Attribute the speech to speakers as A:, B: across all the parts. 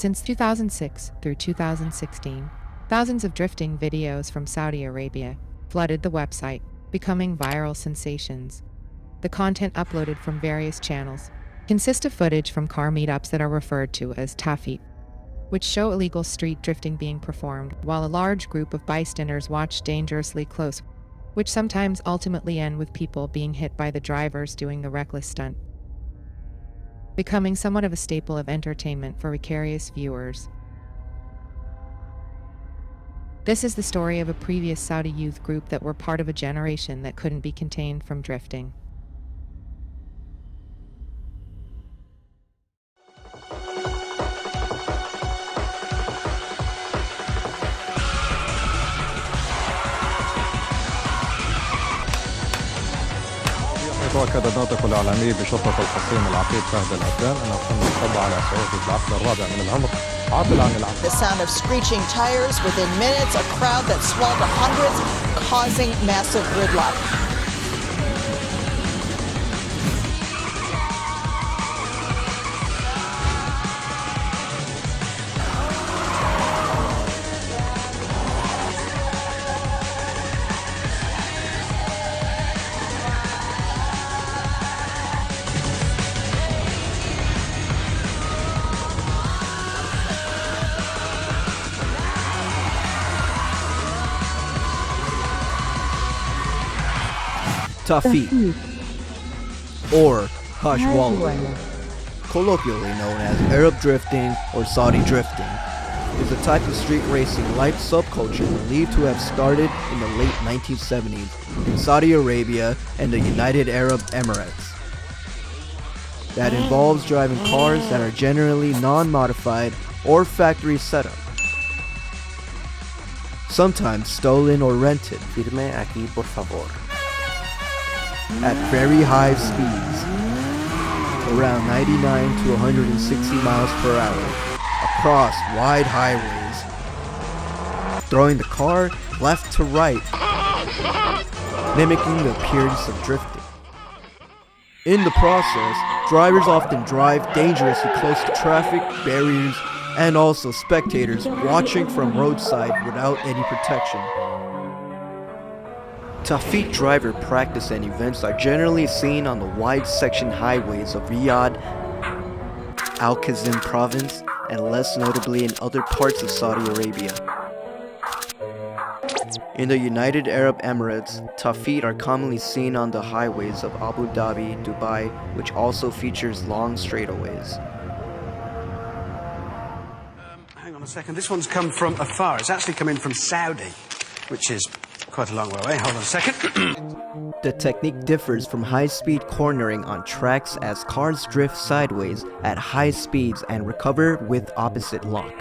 A: Since 2006 through 2016, thousands of drifting videos from Saudi Arabia flooded the website, becoming viral sensations. The content uploaded from various channels consists of footage from car meetups that are referred to as Tafheet, which show illegal street drifting being performed while a large group of bystanders watch dangerously close, which sometimes ultimately end with people being hit by the drivers doing the reckless stunt, becoming somewhat of a staple of entertainment for vicarious viewers. This is the story of a previous Saudi youth group that were part of a generation that couldn't be contained from drifting.
B: أكد الناطق الإعلامي بشرطة الحصين العقيد فهد الهدان أنه تم القبض على سائق العقد الرابع من العمر عاطل عن العمل.
C: The sound of screeching tires within minutes, a crowd that swelled to hundreds, causing massive gridlock.
D: Tafheet, or hajwala, colloquially known as Arab drifting or Saudi drifting, is a type of street racing light subculture believed to have started in the late 1970s in Saudi Arabia and the United Arab Emirates, that involves driving cars that are generally non-modified or factory setup, sometimes stolen or rented,
E: Firme aquí por favor.
D: At very high speeds, around 99 to 160 miles per hour, across wide highways, throwing the car left to right, mimicking the appearance of drifting. In the process, drivers often drive dangerously close to traffic, barriers, and also spectators watching from roadside without any protection. Tafheet driver practice and events are generally seen on the wide section highways of Riyadh, Al-Qazim province, and less notably in other parts of Saudi Arabia. In the United Arab Emirates, Tafheet are commonly seen on the highways of Abu Dhabi, Dubai, which also features long straightaways.
F: Hang on a second, this one's come from afar. It's actually come in from Saudi, which is quite a long way away. Hold on a second.
D: The technique differs from high-speed cornering on tracks as cars drift sideways at high speeds and recover with opposite lock.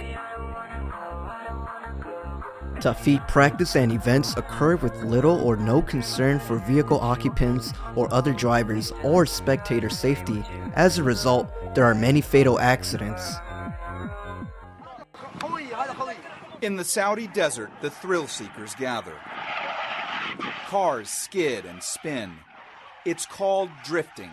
D: Tafheet practice and events occur with little or no concern for vehicle occupants or other drivers or spectator safety. As a result, there are many fatal accidents.
G: In the Saudi desert, the thrill seekers gather. Cars skid and spin. It's called drifting.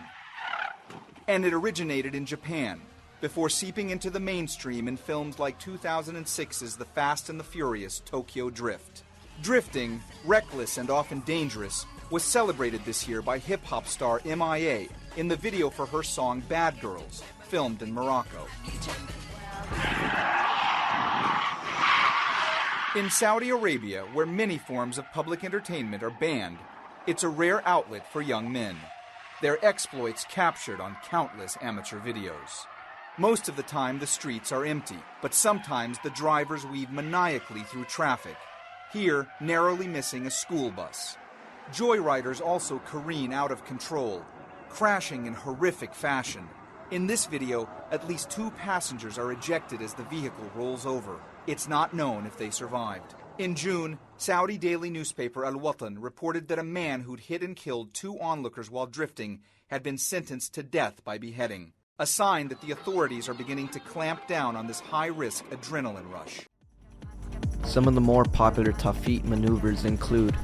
G: And it originated in Japan, before seeping into the mainstream in films like 2006's The Fast and the Furious Tokyo Drift. Drifting, reckless and often dangerous, was celebrated this year by hip-hop star MIA in the video for her song Bad Girls, filmed in Morocco. In Saudi Arabia, where many forms of public entertainment are banned, it's a rare outlet for young men. Their exploits captured on countless amateur videos. Most of the time, the streets are empty, but sometimes the drivers weave maniacally through traffic, here narrowly missing a school bus. Joyriders also careen out of control, crashing in horrific fashion. In this video, at least 2 passengers are ejected as the vehicle rolls over. It's not known if they survived. In June, Saudi daily newspaper Al Watan reported that a man who'd hit and killed 2 onlookers while drifting had been sentenced to death by beheading, a sign that the authorities are beginning to clamp down on this high-risk adrenaline rush.
D: Some of the more popular Tafheet maneuvers include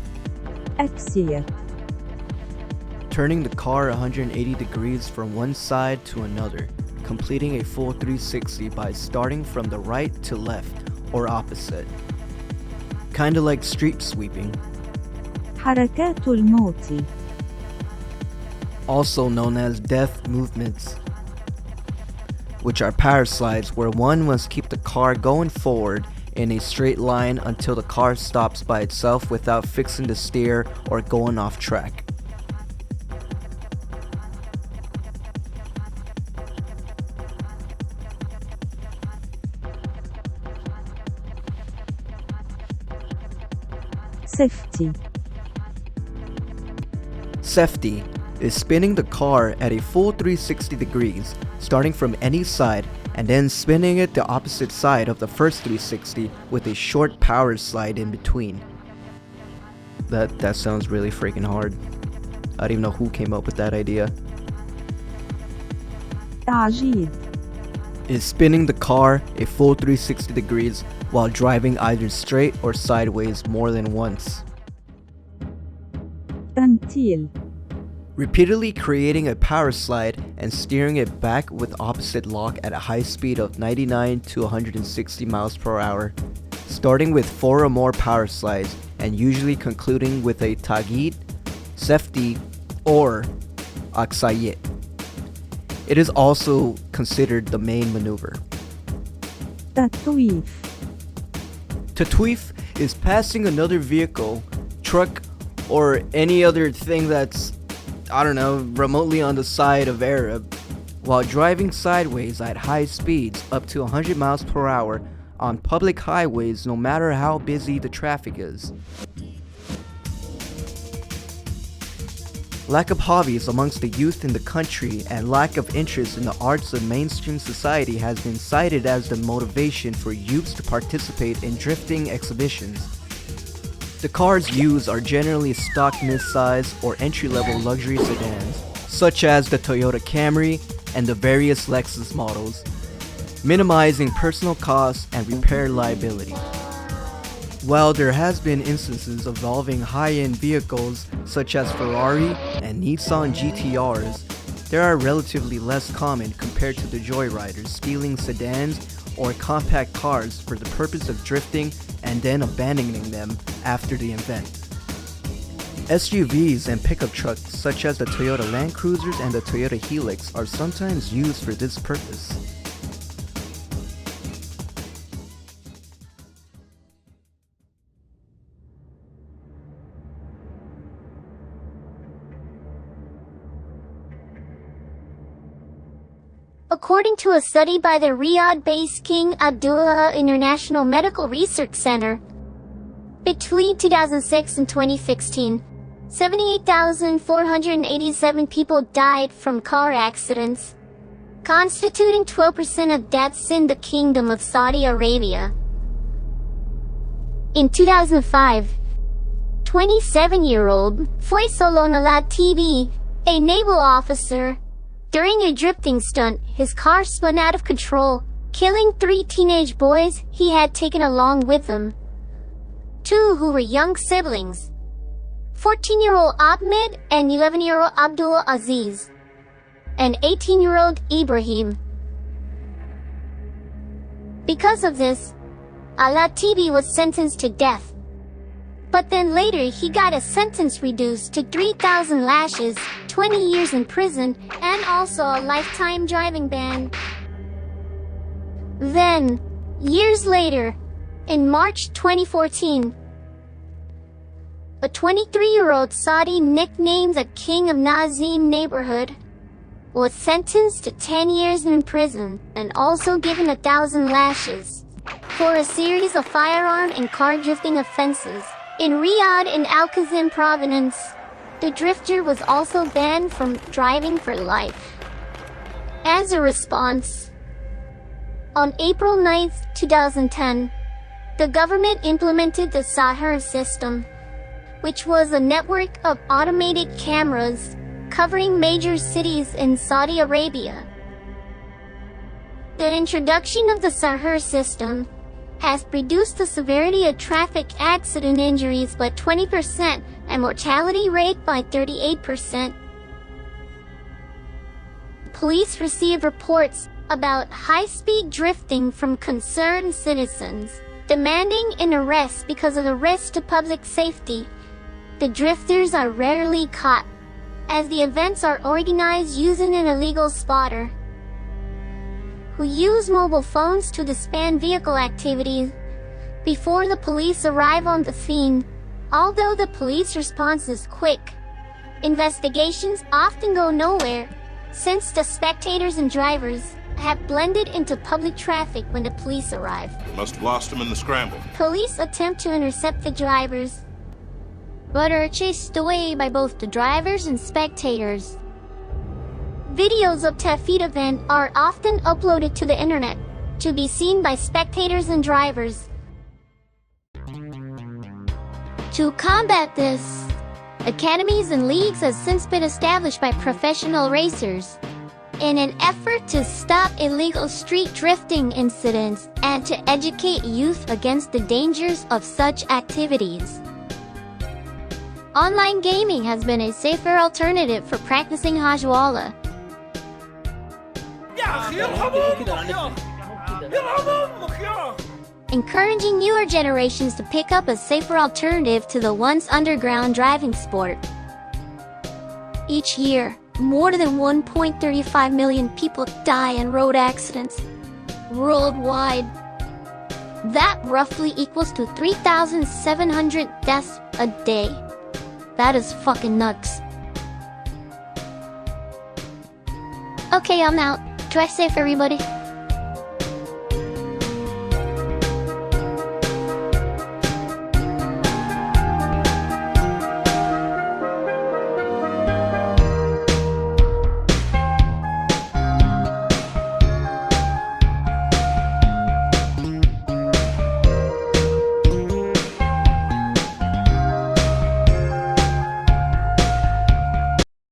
D: turning the car 180 degrees from one side to another, completing a full 360 by starting from the right to left or opposite. Kinda like street sweeping.
H: حركات الموت.
D: Also known as death movements, which are power slides where one must keep the car going forward in a straight line until the car stops by itself without fixing the steer or going off track.
H: Safety.
D: Safety is spinning the car at a full 360 degrees, starting from any side and then spinning it the opposite side of the first 360 with a short power slide in between. That sounds really freaking hard. I don't even know who came up with that idea.
H: تعزيز.
D: Is spinning the car a full 360 degrees while driving either straight or sideways more than once.
H: تنتيل.
D: Repeatedly creating a power slide and steering it back with opposite lock at a high speed of 99 to 160 miles per hour, starting with 4 or more power slides and usually concluding with a Tafheet, Sefti, or Aksayet. It is also considered the main maneuver.
H: تطويف.
D: Tatweef is passing another vehicle, truck, or any other thing that's, I don't know, remotely on the side of Arab, while driving sideways at high speeds up to 100 miles per hour on public highways no matter how busy the traffic is. Lack of hobbies amongst the youth in the country and lack of interest in the arts of mainstream society has been cited as the motivation for youths to participate in drifting exhibitions. The cars used are generally stock mid-size or entry-level luxury sedans, such as the Toyota Camry and the various Lexus models, minimizing personal costs and repair liability. While there has been instances involving high-end vehicles such as Ferrari and Nissan GTRs, they are relatively less common compared to the joyriders stealing sedans or compact cars for the purpose of drifting and then abandoning them after the event. SUVs and pickup trucks such as the Toyota Land Cruisers and the Toyota Helix are sometimes used for this purpose.
I: According to a study by the Riyadh-based King Abdullah International Medical Research Center, between 2006 and 2016, 78,487 people died from car accidents, constituting 12% of deaths in the Kingdom of Saudi Arabia. In 2005, 27-year-old Faisal al-TV, a naval officer, during a drifting stunt, his car spun out of control, killing 3 teenage boys he had taken along with him. 2 who were young siblings, 14-year-old Ahmed and 11-year-old Abdul Aziz, and 18-year-old Ibrahim. Because of this, al-TV was sentenced to death. But then later he got a sentence reduced to 3,000 lashes, 20 years in prison, and also a lifetime driving ban. Then, years later, in March 2014, a 23-year-old Saudi nicknamed the King of Nazim neighborhood was sentenced to 10 years in prison and also given 1,000 lashes for a series of firearm and car drifting offenses. In Riyadh and Al-Qazim province, the drifter was also banned from driving for life. As a response, on April 9, 2010, the government implemented the Sahar system, which was a network of automated cameras covering major cities in Saudi Arabia. The introduction of the Sahar system has reduced the severity of traffic accident injuries by 20% and mortality rate by 38%. Police received reports about high-speed drifting from concerned citizens, demanding an arrest because of the risk to public safety. The drifters are rarely caught, as the events are organized using an illegal spotter, who use mobile phones to disband vehicle activities before the police arrive on the scene. Although the police response is quick, investigations often go nowhere, since the spectators and drivers have blended into public traffic when the police arrive.
J: Must have lost him in the scramble.
I: Police attempt to intercept the drivers, but are chased away by both the drivers and spectators. Videos of Tafheet event are often uploaded to the internet to be seen by spectators and drivers. To combat this, academies and leagues have since been established by professional racers in an effort to stop illegal street drifting incidents and to educate youth against the dangers of such activities. Online gaming has been a safer alternative for practicing hajwala. Encouraging newer generations to pick up a safer alternative to the once underground driving sport. Each year, more than 1.35 million people die in road accidents worldwide. That roughly equals to 3,700 deaths a day. That is fucking nuts. Okay, I'm out. Drive safe, everybody.